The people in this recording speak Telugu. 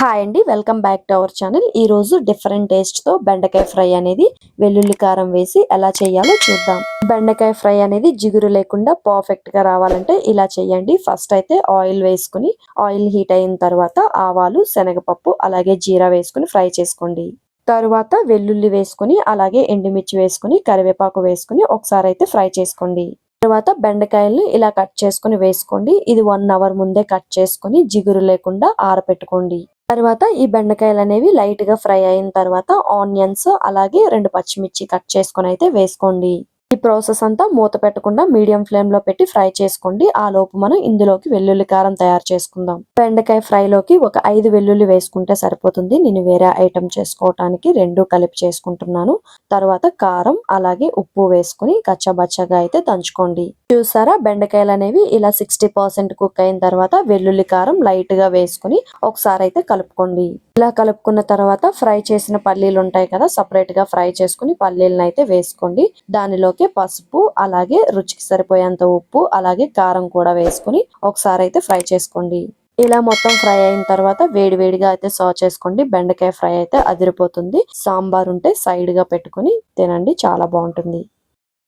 హాయ్ అండి, welcome back to our channel. ఈ రోజు డిఫరెంట్ టేస్ట్ తో బెండకాయ ఫ్రై అనేది వెల్లుల్లి కారం వేసి ఎలా చేయాలో చూద్దాం. బెండకాయ ఫ్రై అనేది జిగురు లేకుండా పర్ఫెక్ట్ గా రావాలంటే ఇలా చేయండి. ఫస్ట్ అయితే ఆయిల్ వేసుకుని ఆయిల్ హీట్ అయిన తర్వాత ఆవాలు, శనగపప్పు అలాగే జీరా వేసుకుని ఫ్రై చేసుకోండి. తరువాత వెల్లుల్లి వేసుకుని అలాగే ఎండుమిర్చి వేసుకుని కరివేపాకు వేసుకుని ఒకసారి అయితే ఫ్రై చేసుకోండి. తర్వాత బెండకాయల్ని ఇలా కట్ చేసుకుని వేసుకోండి. ఇది 1 అవర్ ముందే కట్ చేసుకుని జిగురు లేకుండా ఆరపెట్టుకోండి. తర్వాత ఈ బెండకాయలు అనేవి లైట్ గా ఫ్రై అయిన తర్వాత ఆనియన్స్ అలాగే 2 పచ్చిమిర్చి కట్ చేసుకుని అయితే వేసుకోండి. ఈ ప్రాసెస్ అంతా మూత పెట్టకుండా మీడియం ఫ్లేమ్ లో పెట్టి ఫ్రై చేసుకోండి. ఆ లోపు మనం ఇందులోకి వెల్లుల్లి కారం తయారు చేసుకుందాం. బెండకాయ ఫ్రై లోకి ఒక 5 వెల్లుల్లి వేసుకుంటే సరిపోతుంది. నేను వేరే ఐటమ్ చేసుకోవటానికి 2 కలిపి చేసుకుంటున్నాను. తర్వాత కారం అలాగే ఉప్పు వేసుకుని కచ్చబచ్చగా అయితే దంచుకోండి. చూసారా, బెండకాయలు అనేవి ఇలా 60% కుక్ అయిన తర్వాత వెల్లుల్లి కారం లైట్ గా వేసుకుని ఒకసారి అయితే కలుపుకోండి. ఇలా కలుపుకున్న తర్వాత ఫ్రై చేసిన పల్లీలు ఉంటాయి కదా, సపరేట్ గా ఫ్రై చేసుకుని పల్లీలను అయితే వేసుకోండి. దానిలోకి పసుపు అలాగే రుచికి సరిపోయేంత ఉప్పు అలాగే కారం కూడా వేసుకుని ఒకసారి అయితే ఫ్రై చేసుకోండి. ఇలా మొత్తం ఫ్రై అయిన తర్వాత వేడివేడిగా అయితే సర్వ్ చేసుకోండి. బెండకాయ ఫ్రై అయితే అదిరిపోతుంది. సాంబార్ ఉంటే సైడ్ గా పెట్టుకుని తినండి, చాలా బాగుంటుంది.